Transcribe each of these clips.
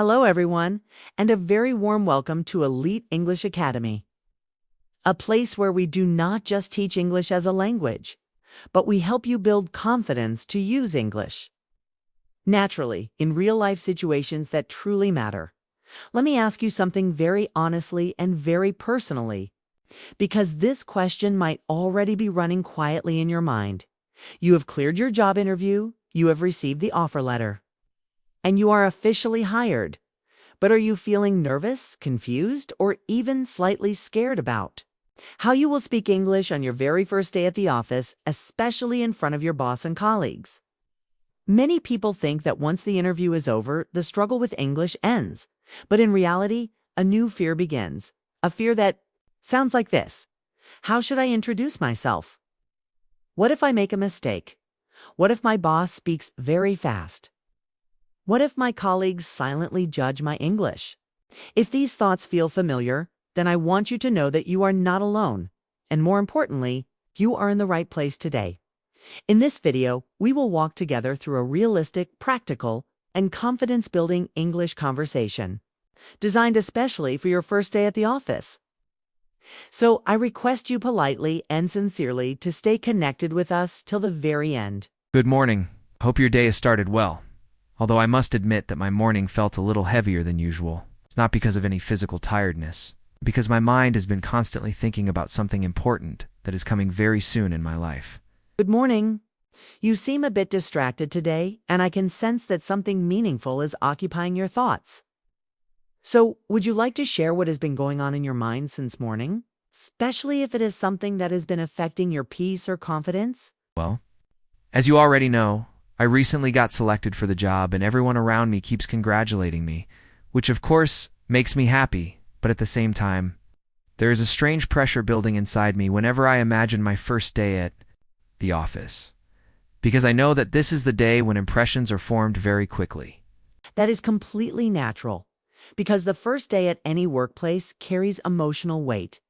Hello, everyone, and a very warm welcome to Elite English Academy, a place where we do not just teach English as a language, but we help you build confidence to use English naturally in real-life situations that truly matter. Let me ask you something very honestly and very personally, because this question might already be running quietly in your mind. You have cleared your job interview, you have received the offer letter, and you are officially hired. But are you feeling nervous, confused, or even slightly scared about how you will speak English on your very first day at the office, especially in front of your boss and colleagues? Many people think that once the interview is over, the struggle with English ends. But in reality, a new fear begins. A fear that sounds like this. How should I introduce myself? What if I make a mistake? What if my boss speaks very fast? What if my colleagues silently judge my English? If these thoughts feel familiar, then I want you to know that you are not alone. And more importantly, you are in the right place today. In this video, we will walk together through a realistic, practical, and confidence-building English conversation, designed especially for your first day at the office. So I request you politely and sincerely to stay connected with us till the very end. Good morning. Hope your day has started well. Although I must admit that my morning felt a little heavier than usual. It's not because of any physical tiredness, but because my mind has been constantly thinking about something important that is coming very soon in my life. Good morning. You seem a bit distracted today, and I can sense that something meaningful is occupying your thoughts. So, would you like to share what has been going on in your mind since morning? Especially if it is something that has been affecting your peace or confidence? Well, as you already know, I recently got selected for the job and everyone around me keeps congratulating me, which of course makes me happy, but at the same time, there is a strange pressure building inside me whenever I imagine my first day at the office, because I know that this is the day when impressions are formed very quickly. That is completely natural, because the first day at any workplace carries emotional weight,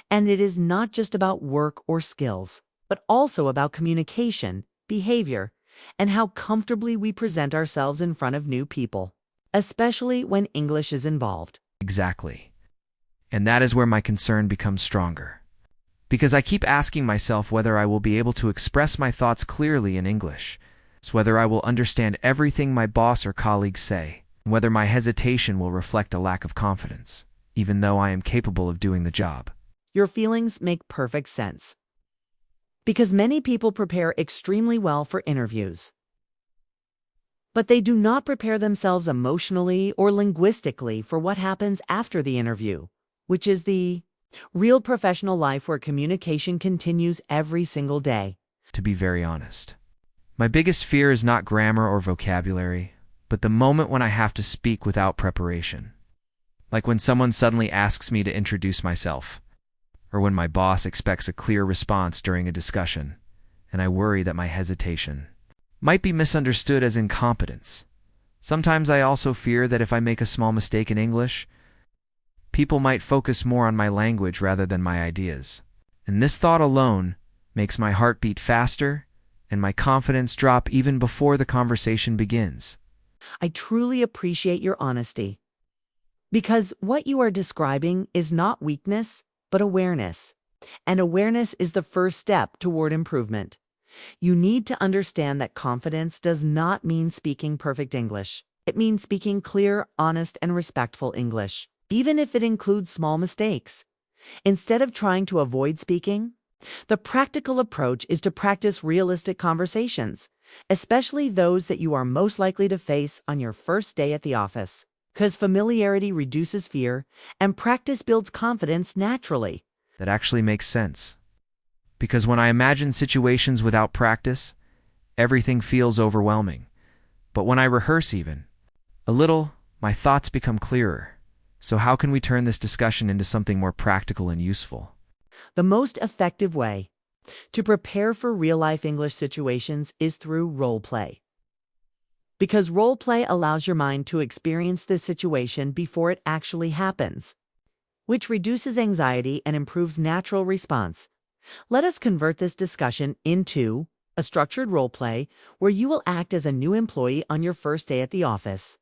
and it is not just about work or skills, but also about communication, behavior, and how comfortably we present ourselves in front of new people, especially when English is involved. Exactly. And that is where my concern becomes stronger. Because I keep asking myself whether I will be able to express my thoughts clearly in English, so whether I will understand everything my boss or colleagues say, and whether my hesitation will reflect a lack of confidence, even though I am capable of doing the job. Your feelings make perfect sense, because many people prepare extremely well for interviews, but they do not prepare themselves emotionally or linguistically for what happens after the interview, which is the real professional life where communication continues every single day. To be very honest, my biggest fear is not grammar or vocabulary, but the moment when I have to speak without preparation. Like when someone suddenly asks me to introduce myself, or when my boss expects a clear response during a discussion, and I worry that my hesitation might be misunderstood as incompetence. Sometimes I also fear that if I make a small mistake in English, people might focus more on my language rather than my ideas. And this thought alone makes my heart beat faster and my confidence drop even before the conversation begins. I truly appreciate your honesty, because what you are describing is not weakness, but awareness. And awareness is the first step toward improvement. You need to understand that confidence does not mean speaking perfect English. It means speaking clear, honest, and respectful English, even if it includes small mistakes. Instead of trying to avoid speaking, the practical approach is to practice realistic conversations, especially those that you are most likely to face on your first day at the office. Because familiarity reduces fear, and practice builds confidence naturally. That actually makes sense. Because when I imagine situations without practice, everything feels overwhelming. But when I rehearse even a little, my thoughts become clearer. So how can we turn this discussion into something more practical and useful? The most effective way to prepare for real-life English situations is through role play. Because role play allows your mind to experience the situation before it actually happens, which reduces anxiety and improves natural response. Let us convert this discussion into a structured role play where you will act as a new employee on your first day at the office.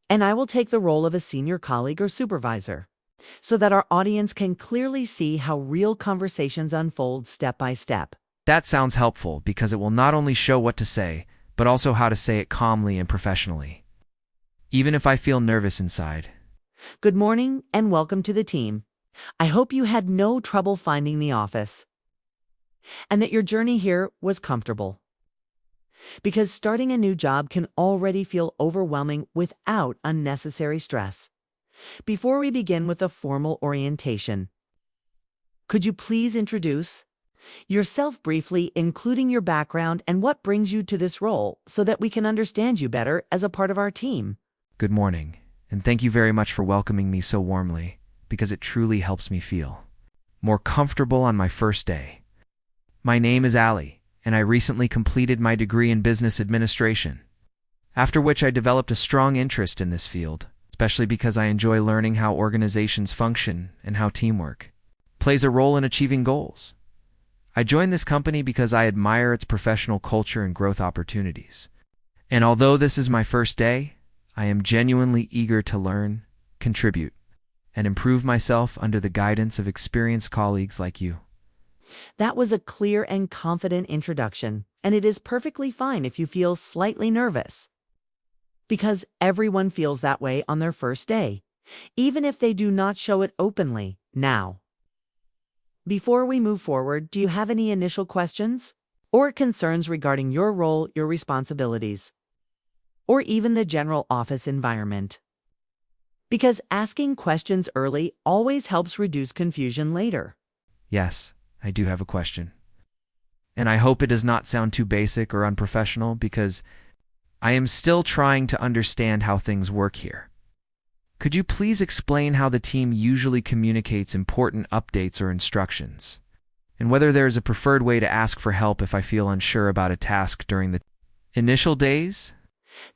And I will take the role of a senior colleague or supervisor, so that our audience can clearly see how real conversations unfold step by step. That sounds helpful because it will not only show what to say, but also how to say it calmly and professionally, even if I feel nervous inside. Good morning and welcome to the team. I hope you had no trouble finding the office and that your journey here was comfortable. Because starting a new job can already feel overwhelming without unnecessary stress. Before we begin with a formal orientation, could you please introduce yourself briefly, including your background and what brings you to this role, so that we can understand you better as a part of our team? Good morning, and thank you very much for welcoming me so warmly, because it truly helps me feel more comfortable on my first day. My name is Ali, and I recently completed my degree in business administration, after which I developed a strong interest in this field, especially because I enjoy learning how organizations function and how teamwork plays a role in achieving goals. I joined this company because I admire its professional culture and growth opportunities. And although this is my first day, I am genuinely eager to learn, contribute, and improve myself under the guidance of experienced colleagues like you. That was a clear and confident introduction, and it is perfectly fine if you feel slightly nervous. Because everyone feels that way on their first day, even if they do not show it openly now. Before we move forward, do you have any initial questions or concerns regarding your role, your responsibilities, or even the general office environment? Because asking questions early always helps reduce confusion later. Yes, I do have a question. And I hope it does not sound too basic or unprofessional because I am still trying to understand how things work here. Could you please explain how the team usually communicates important updates or instructions, and whether there is a preferred way to ask for help if I feel unsure about a task during the initial days?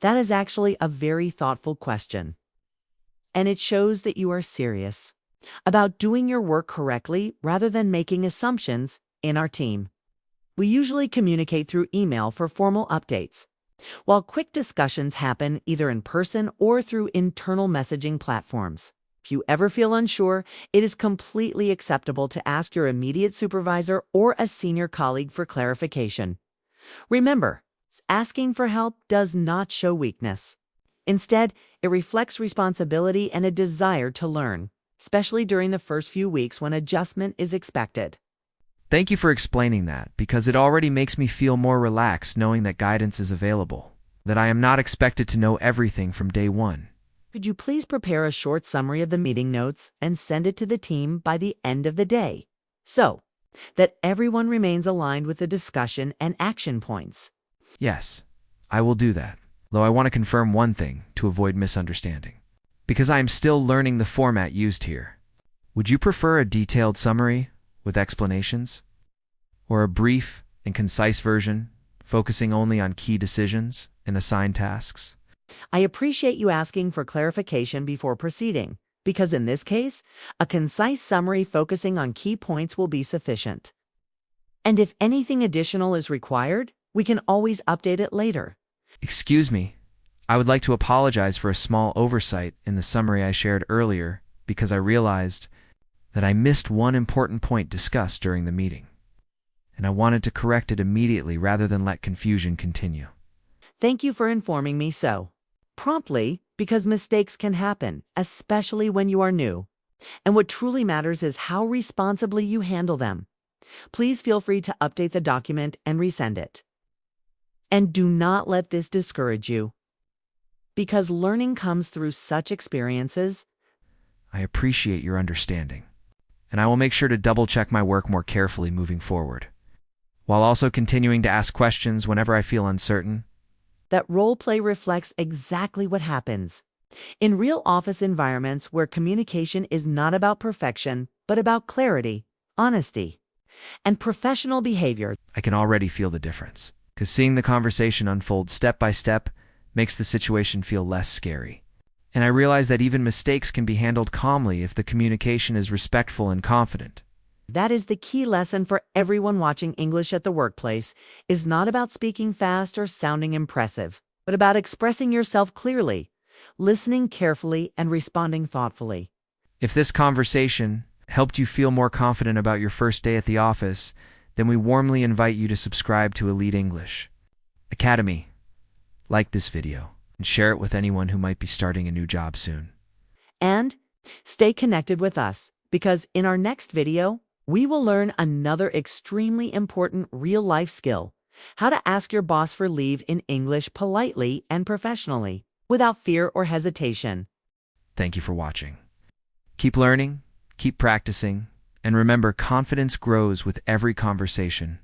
That is actually a very thoughtful question, and it shows that you are serious about doing your work correctly rather than making assumptions in our team. We usually communicate through email for formal updates, while quick discussions happen either in person or through internal messaging platforms. If you ever feel unsure, it is completely acceptable to ask your immediate supervisor or a senior colleague for clarification. Remember, asking for help does not show weakness. Instead, it reflects responsibility and a desire to learn, especially during the first few weeks when adjustment is expected. Thank you for explaining that, because it already makes me feel more relaxed knowing that guidance is available, that I am not expected to know everything from day one. Could you please prepare a short summary of the meeting notes and send it to the team by the end of the day, so that everyone remains aligned with the discussion and action points? Yes, I will do that, though I want to confirm one thing to avoid misunderstanding, because I am still learning the format used here. Would you prefer a detailed summary with explanations, or a brief and concise version focusing only on key decisions and assigned tasks? I appreciate you asking for clarification before proceeding, because in this case, a concise summary focusing on key points will be sufficient. And if anything additional is required, we can always update it later. Excuse me, I would like to apologize for a small oversight in the summary I shared earlier because I realized that I missed one important point discussed during the meeting, and I wanted to correct it immediately rather than let confusion continue. Thank you for informing me so promptly, because mistakes can happen, especially when you are new. And what truly matters is how responsibly you handle them. Please feel free to update the document and resend it. And do not let this discourage you, because learning comes through such experiences. I appreciate your understanding, and I will make sure to double-check my work more carefully moving forward, while also continuing to ask questions whenever I feel uncertain. That role play reflects exactly what happens in real office environments where communication is not about perfection, but about clarity, honesty, and professional behavior. I can already feel the difference, because seeing the conversation unfold step by step makes the situation feel less scary. And I realize that even mistakes can be handled calmly if the communication is respectful and confident. That is the key lesson for everyone watching English at the workplace, is not about speaking fast or sounding impressive, but about expressing yourself clearly, listening carefully and responding thoughtfully. If this conversation helped you feel more confident about your first day at the office, then we warmly invite you to subscribe to Elite English Academy. Like this video and share it with anyone who might be starting a new job soon. And stay connected with us, because in our next video, we will learn another extremely important real-life skill: how to ask your boss for leave in English politely and professionally, without fear or hesitation. Thank you for watching. Keep learning, keep practicing, and remember, confidence grows with every conversation.